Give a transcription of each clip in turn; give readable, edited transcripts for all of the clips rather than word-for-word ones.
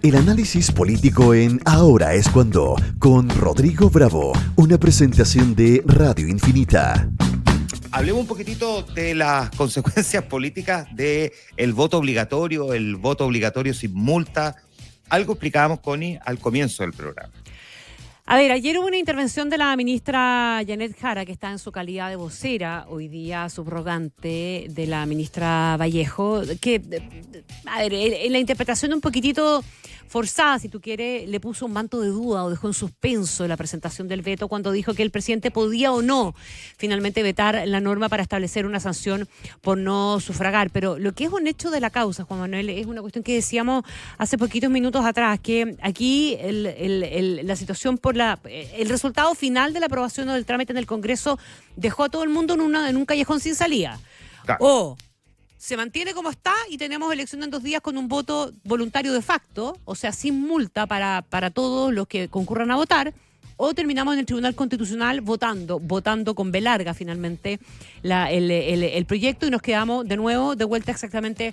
El análisis político en Ahora es Cuando, con Rodrigo Bravo, una presentación de Radio Infinita. Hablemos un poquitito de las consecuencias políticas del voto obligatorio, el voto obligatorio sin multa. Algo explicábamos, Connie, al comienzo del programa. A ver, ayer hubo una intervención de la ministra Janet Jara, que está en su calidad de vocera, hoy día subrogante de la ministra Vallejo, que, a ver, en la interpretación un poquitito forzada, si tú quieres, le puso un manto de duda o dejó en suspenso la presentación del veto cuando dijo que el presidente podía o no finalmente vetar la norma para establecer una sanción por no sufragar. Pero lo que es un hecho de la causa, Juan Manuel, es una cuestión que decíamos hace poquitos minutos atrás, que aquí la situación por el resultado final de la aprobación o del trámite en el Congreso dejó a todo el mundo en un callejón sin salida. Claro. O se mantiene como está y tenemos elección en 2 días con un voto voluntario de facto, o sea, sin multa para todos los que concurran a votar, o terminamos en el Tribunal Constitucional votando con B larga finalmente el proyecto y nos quedamos de nuevo de vuelta exactamente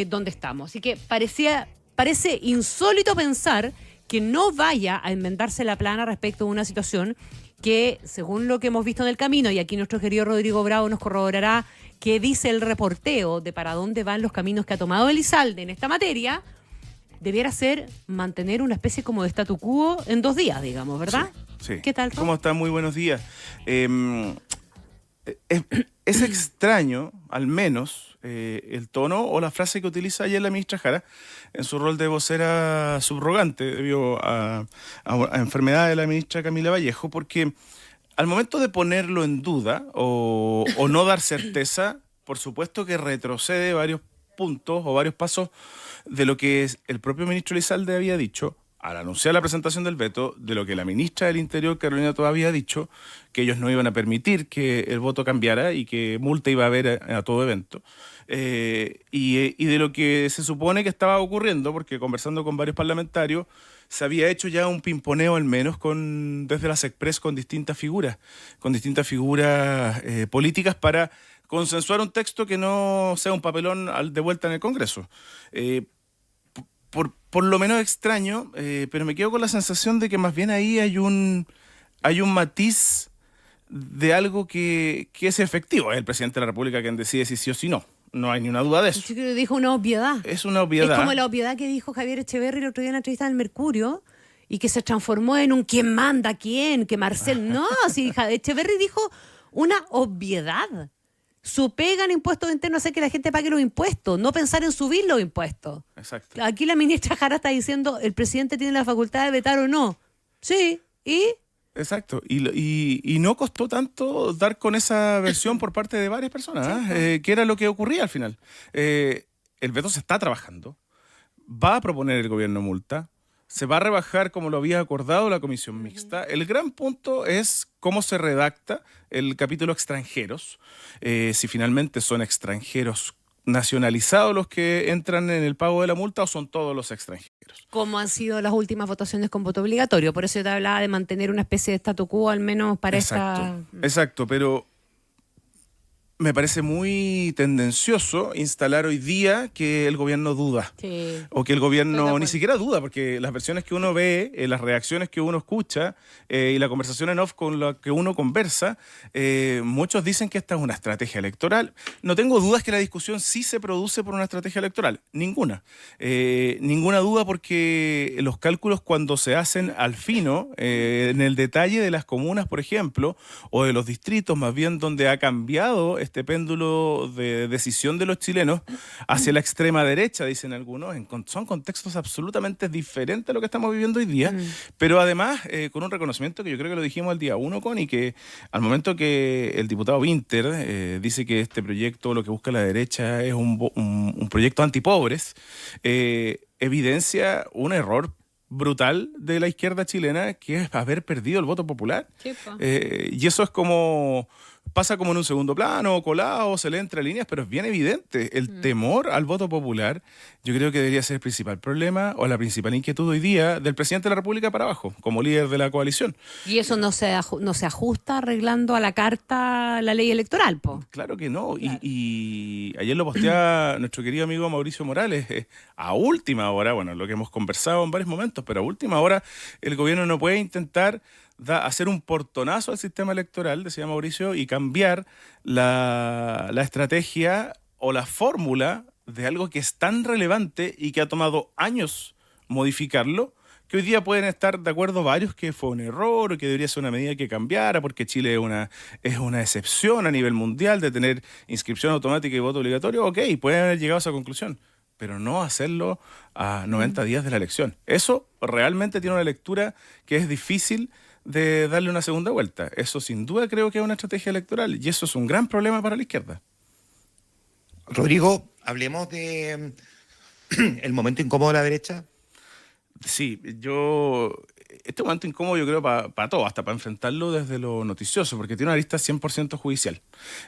donde estamos. Así que parece insólito pensar que no vaya a enmendarse la plana respecto a una situación que, según lo que hemos visto en el camino, y aquí nuestro querido Rodrigo Bravo nos corroborará qué dice el reporteo de para dónde van los caminos que ha tomado Elizalde en esta materia, debiera ser mantener una especie como de statu quo en 2 días, digamos, ¿verdad? Sí. ¿Qué tal, Ron? ¿Cómo están? Muy buenos días. Es extraño, al menos, el tono o la frase que utiliza ayer la ministra Jara en su rol de vocera subrogante debido a enfermedad de la ministra Camila Vallejo, porque al momento de ponerlo en duda o no dar certeza, por supuesto que retrocede varios puntos o varios pasos de lo que el propio ministro Elizalde había dicho al anunciar la presentación del veto, de lo que la ministra del Interior, Carolina Toá, había dicho, que ellos no iban a permitir que el voto cambiara y que multa iba a haber a todo evento. Y de lo que se supone que estaba ocurriendo, porque conversando con varios parlamentarios, se había hecho ya un pimponeo al menos desde las Express con distintas figuras políticas para consensuar un texto que no sea un papelón de vuelta en el Congreso. Por lo menos extraño, pero me quedo con la sensación de que más bien ahí hay un matiz de algo que es efectivo. Es el presidente de la República quien decide si sí o si no. No hay ni una duda de eso. Yo creo que dijo una obviedad. Es una obviedad. Es como la obviedad que dijo Javier Echeverri el otro día en la entrevista del Mercurio y que se transformó en un quién manda quién, que Marcel... No, si Echeverri dijo una obviedad. Su pega en impuestos internos hacer que la gente pague los impuestos, no pensar en subir los impuestos. Exacto. Aquí la ministra Jara está diciendo el presidente tiene la facultad de vetar o no. Sí, ¿y? Exacto, y no costó tanto dar con esa versión por parte de varias personas, que era lo que ocurría al final. El veto se está trabajando, va a proponer el gobierno multa, se va a rebajar como lo había acordado la comisión mixta. El gran punto es cómo se redacta el capítulo extranjeros, si finalmente son extranjeros nacionalizados los que entran en el pago de la multa o son todos los extranjeros. Como han sido las últimas votaciones con voto obligatorio. Por eso yo te hablaba de mantener una especie de statu quo, al menos para Exacto, pero me parece muy tendencioso instalar hoy día que el gobierno duda. Sí. O que el gobierno ni siquiera duda, porque las versiones que uno ve, las reacciones que uno escucha y la conversación en off con la que uno conversa, muchos dicen que esta es una estrategia electoral. No tengo dudas que la discusión sí se produce por una estrategia electoral. Ninguna. Ninguna duda, porque los cálculos cuando se hacen al fino, en el detalle de las comunas, por ejemplo, o de los distritos, más bien donde ha cambiado este péndulo de decisión de los chilenos hacia la extrema derecha, dicen algunos, son contextos absolutamente diferentes a lo que estamos viviendo hoy día, pero además con un reconocimiento que yo creo que lo dijimos el día 1, Connie, que al momento que el diputado Winter dice que este proyecto, lo que busca la derecha, es un proyecto antipobres, evidencia un error brutal de la izquierda chilena, que es haber perdido el voto popular. Sí, y eso es como pasa como en un segundo plano, colado, se lee entre líneas, pero es bien evidente. El temor al voto popular, yo creo que debería ser el principal problema o la principal inquietud hoy día del presidente de la República para abajo, como líder de la coalición. Y eso no se ajusta arreglando a la carta la ley electoral, po. Claro que no. Claro. Y ayer lo postea nuestro querido amigo Mauricio Morales. A última hora, bueno, lo que hemos conversado en varios momentos, pero a última hora el gobierno no puede intentar hacer un portonazo al sistema electoral, decía Mauricio, y cambiar la estrategia o la fórmula de algo que es tan relevante y que ha tomado años modificarlo, que hoy día pueden estar de acuerdo varios que fue un error o que debería ser una medida que cambiara, porque Chile es una excepción a nivel mundial de tener inscripción automática y voto obligatorio. Ok, pueden haber llegado a esa conclusión, pero no hacerlo a 90 días de la elección. Eso realmente tiene una lectura que es difícil de darle una segunda vuelta. Eso sin duda creo que es una estrategia electoral y eso es un gran problema para la izquierda. Rodrigo, hablemos de el momento incómodo de la derecha. Sí, este momento incómodo yo creo para todo, hasta para enfrentarlo desde lo noticioso, porque tiene una lista 100% judicial,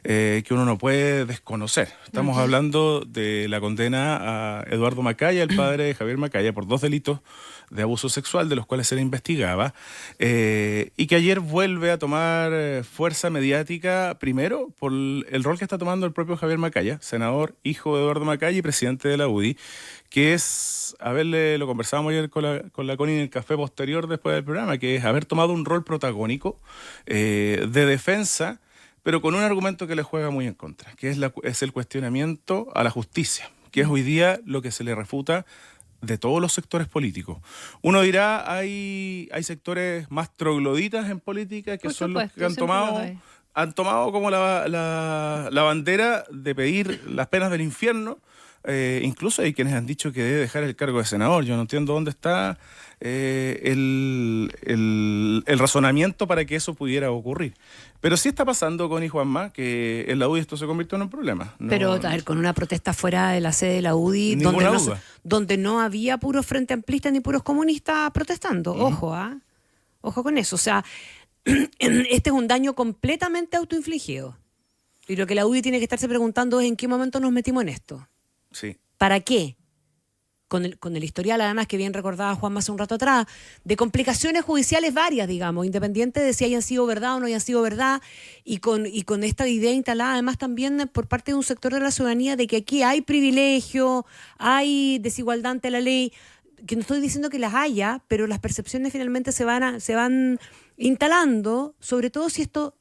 que uno no puede desconocer. Estamos hablando de la condena a Eduardo Macaya, el padre de Javier Macaya, por 2 delitos de abuso sexual, de los cuales se le investigaba, y que ayer vuelve a tomar fuerza mediática, primero por el rol que está tomando el propio Javier Macaya, senador, hijo de Eduardo Macaya y presidente de la UDI, que es, lo conversábamos ayer con la Connie en el café posterior después del programa, que es haber tomado un rol protagónico de defensa, pero con un argumento que le juega muy en contra, que es el cuestionamiento a la justicia, que es hoy día lo que se le refuta de todos los sectores políticos. Uno dirá, hay sectores más trogloditas en política que son los que han tomado como la bandera de pedir las penas del infierno. Incluso hay quienes han dicho que debe dejar el cargo de senador. Yo no entiendo dónde está el razonamiento para que eso pudiera ocurrir. Pero sí está pasando con Juanma, que en la UDI esto se convirtió en un problema. Pero, a ver, con una protesta fuera de la sede de la UDI, donde no había puros frente amplistas ni puros comunistas protestando. Ojo, ojo con eso. O sea, este es un daño completamente autoinfligido. Y lo que la UDI tiene que estarse preguntando es en qué momento nos metimos en esto. Sí. ¿Para qué? Con el historial, además, que bien recordaba Juanma hace un rato atrás, de complicaciones judiciales varias, digamos, independiente de si hayan sido verdad o no hayan sido verdad, y con esta idea instalada, además, también por parte de un sector de la ciudadanía de que aquí hay privilegio, hay desigualdad ante la ley, que no estoy diciendo que las haya, pero las percepciones finalmente se van instalando, sobre todo si esto...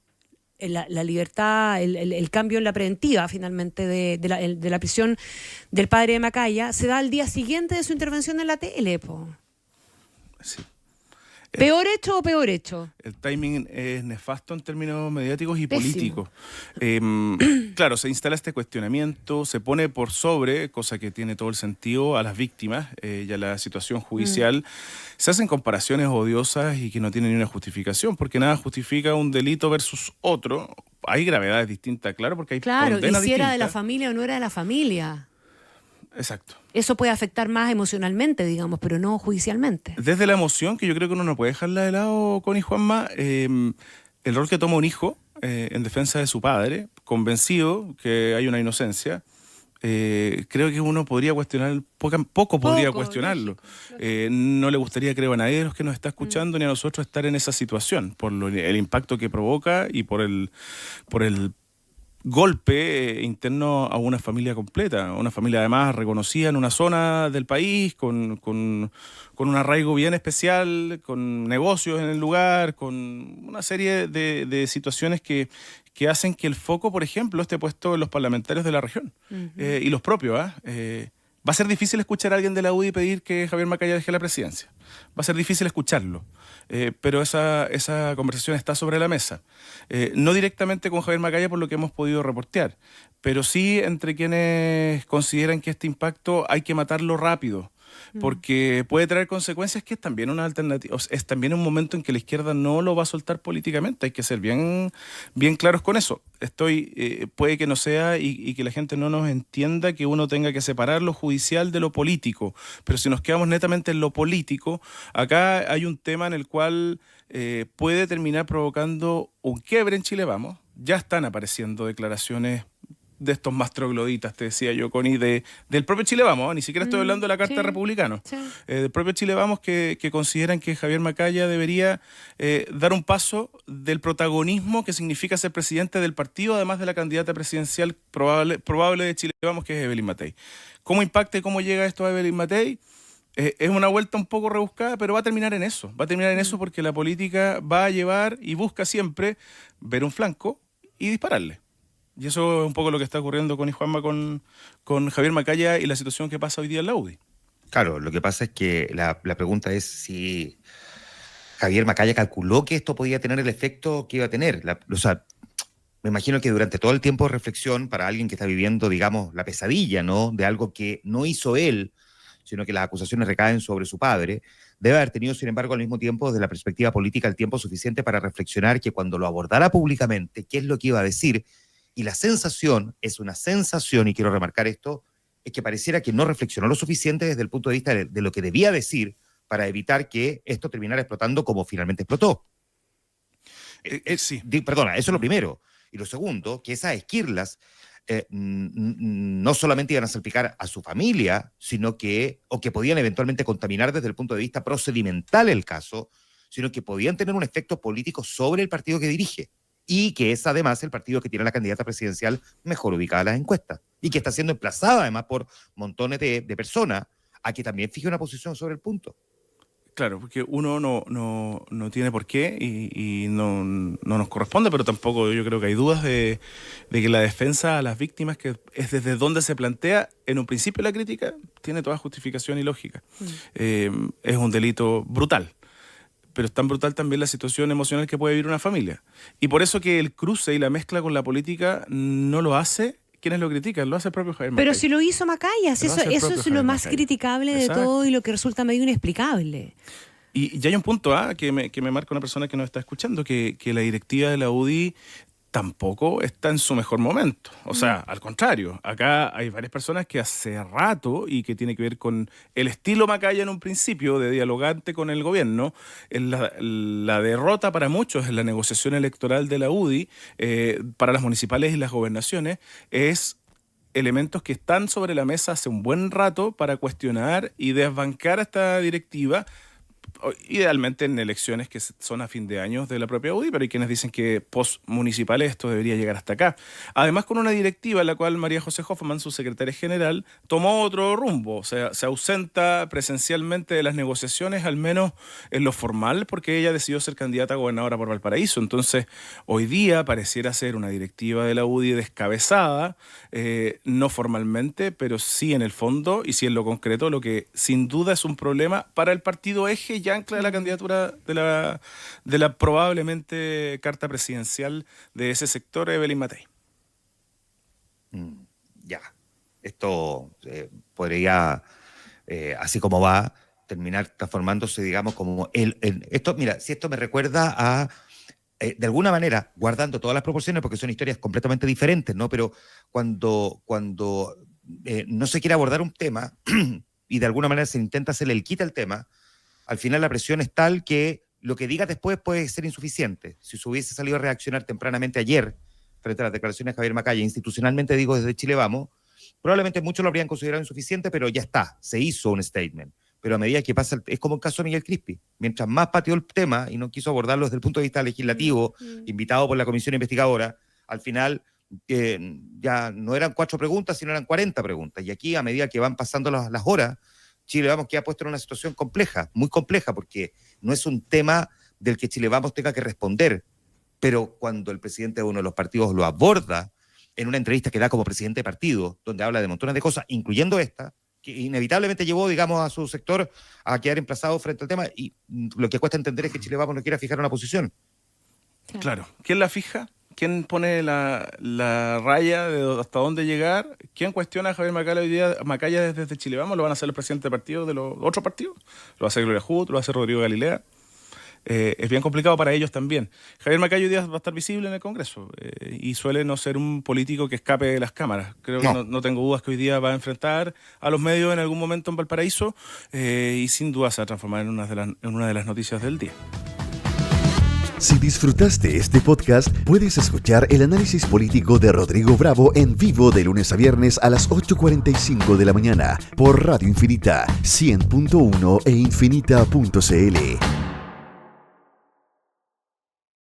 La libertad, el cambio en la preventiva finalmente de la prisión del padre de Macaya se da al día siguiente de su intervención en la tele, po. Sí. ¿Peor hecho o peor hecho? El timing es nefasto en términos mediáticos y políticos. Claro, se instala este cuestionamiento, se pone por sobre, cosa que tiene todo el sentido, a las víctimas y a la situación judicial. Se hacen comparaciones odiosas y que no tienen ni una justificación, porque nada justifica un delito versus otro. Hay gravedades distintas, claro, porque hay condenas distintas. Y si era de la familia o no era de la familia. Exacto. Eso puede afectar más emocionalmente, digamos, pero no judicialmente. Desde la emoción, que yo creo que uno no puede dejarla de lado, Connie Juanma, el rol que toma un hijo en defensa de su padre, convencido que hay una inocencia, creo que uno podría cuestionar, poco podría cuestionarlo. No le gustaría, creo, a nadie de los que nos está escuchando ni a nosotros estar en esa situación, por el impacto que provoca y por el golpe interno a una familia completa, una familia además reconocida en una zona del país, con un arraigo bien especial, con negocios en el lugar, con una serie de situaciones que hacen que el foco, por ejemplo, esté puesto en los parlamentarios de la región y los propios. Va a ser difícil escuchar a alguien de la UDI pedir que Javier Macaya deje la presidencia. Va a ser difícil escucharlo. Pero esa conversación está sobre la mesa. No directamente con Javier Macaya por lo que hemos podido reportear, pero sí entre quienes consideran que este impacto hay que matarlo rápido. porque puede traer consecuencias que es también una alternativa, o sea, es también un momento en que la izquierda no lo va a soltar políticamente, hay que ser bien, bien claros con eso. Puede que no sea y que la gente no nos entienda que uno tenga que separar lo judicial de lo político, pero si nos quedamos netamente en lo político, acá hay un tema en el cual puede terminar provocando un quiebre en Chile Vamos. Ya están apareciendo declaraciones de estos más trogloditas, te decía yo, Connie, del propio Chile Vamos, ni siquiera estoy hablando de la Carta de Republicano, del propio Chile Vamos que consideran que Javier Macaya debería dar un paso del protagonismo que significa ser presidente del partido, además de la candidata presidencial probable de Chile Vamos, que es Evelyn Matei. ¿Cómo impacta y cómo llega esto a Evelyn Matei? Es una vuelta un poco rebuscada, pero va a terminar en eso. Va a terminar en eso porque la política va a llevar y busca siempre ver un flanco y dispararle. Y eso es un poco lo que está ocurriendo con Juanma, con Javier Macaya y la situación que pasa hoy día en la UDI. Claro, lo que pasa es que la pregunta es si Javier Macaya calculó que esto podía tener el efecto que iba a tener. O sea, me imagino que durante todo el tiempo de reflexión, para alguien que está viviendo, digamos, la pesadilla, ¿no?, de algo que no hizo él, sino que las acusaciones recaen sobre su padre, debe haber tenido, sin embargo, al mismo tiempo, desde la perspectiva política, el tiempo suficiente para reflexionar que cuando lo abordara públicamente, qué es lo que iba a decir. Y la sensación, es una sensación, y quiero remarcar esto, es que pareciera que no reflexionó lo suficiente desde el punto de vista de lo que debía decir para evitar que esto terminara explotando como finalmente explotó. Sí. Perdona, eso es lo primero. Y lo segundo, que esas esquirlas no solamente iban a salpicar a su familia, sino que podían eventualmente contaminar desde el punto de vista procedimental el caso, sino que podían tener un efecto político sobre el partido que dirige. Y que es además el partido que tiene la candidata presidencial mejor ubicada en las encuestas. Y que está siendo emplazada además por montones de personas a que también fije una posición sobre el punto. Claro, porque uno no tiene por qué y no nos corresponde, pero tampoco yo creo que hay dudas de que la defensa a las víctimas, que es desde donde se plantea en un principio la crítica, tiene toda justificación y lógica. Es un delito brutal, pero es tan brutal también la situación emocional que puede vivir una familia. Y por eso que el cruce y la mezcla con la política no lo hace quienes lo critican, lo hace el propio Javier Macaya. Pero si lo hizo Macaya, eso es lo más criticable de todo y lo que resulta medio inexplicable. Y ya hay un punto que me marca una persona que nos está escuchando, que la directiva de la UDI tampoco está en su mejor momento. O sea, al contrario, acá hay varias personas que hace rato, y que tiene que ver con el estilo Macaya en un principio, de dialogante con el gobierno, la derrota para muchos en la negociación electoral de la UDI, para las municipales y las gobernaciones, es elementos que están sobre la mesa hace un buen rato para cuestionar y desbancar a esta directiva, idealmente en elecciones que son a fin de año de la propia UDI, pero hay quienes dicen que post-municipales esto debería llegar hasta acá. Además, con una directiva en la cual María José Hoffman, su secretaria general, tomó otro rumbo, o sea, se ausenta presencialmente de las negociaciones, al menos en lo formal, porque ella decidió ser candidata a gobernadora por Valparaíso. Entonces, hoy día pareciera ser una directiva de la UDI descabezada, no formalmente, pero sí en el fondo y sí en lo concreto, lo que sin duda es un problema para el partido eje y ancla de la candidatura de la probablemente carta presidencial de ese sector, Evelyn Matei. Ya, esto podría, así como va, terminar transformándose, digamos, como esto, mira, si esto me recuerda a, de alguna manera, guardando todas las proporciones, porque son historias completamente diferentes, ¿no? Pero cuando no se quiere abordar un tema y de alguna manera se intenta hacerle el quita al tema, al final la presión es tal que lo que digas después puede ser insuficiente. Si se hubiese salido a reaccionar tempranamente ayer frente a las declaraciones de Javier Macaya, institucionalmente digo desde Chile Vamos, probablemente muchos lo habrían considerado insuficiente, pero ya está, se hizo un statement. Pero a medida que pasa, es como el caso de Miguel Crispi. Mientras más pateó el tema y no quiso abordarlo desde el punto de vista legislativo, invitado por la comisión investigadora, al final ya no eran 4 preguntas, sino eran 40 preguntas. Y aquí, a medida que van pasando las horas, Chile Vamos queda puesto en una situación compleja, muy compleja, porque no es un tema del que Chile Vamos tenga que responder, pero cuando el presidente de uno de los partidos lo aborda en una entrevista que da como presidente de partido, donde habla de montones de cosas, incluyendo esta, que inevitablemente llevó, digamos, a su sector a quedar emplazado frente al tema, y lo que cuesta entender es que Chile Vamos no quiera fijar una posición. Claro. ¿Quién la fija? quién pone la raya de hasta dónde llegar? ¿Quién cuestiona a Javier Macaya desde Chile Vamos? ¿Lo van a hacer los presidentes de partidos de los otros partidos? ¿Lo va a hacer Gloria Hood? ¿Lo va a hacer Rodrigo Galilea? Es bien complicado para ellos también. Javier Macaya hoy día va a estar visible en el Congreso y suele no ser un político que escape de las cámaras. Creo que no tengo dudas que hoy día va a enfrentar a los medios en algún momento en Valparaíso y sin duda se va a transformar en una de las noticias del día. Si disfrutaste este podcast, puedes escuchar el análisis político de Rodrigo Bravo en vivo de lunes a viernes a las 8:45 de la mañana por Radio Infinita 100.1 e infinita.cl.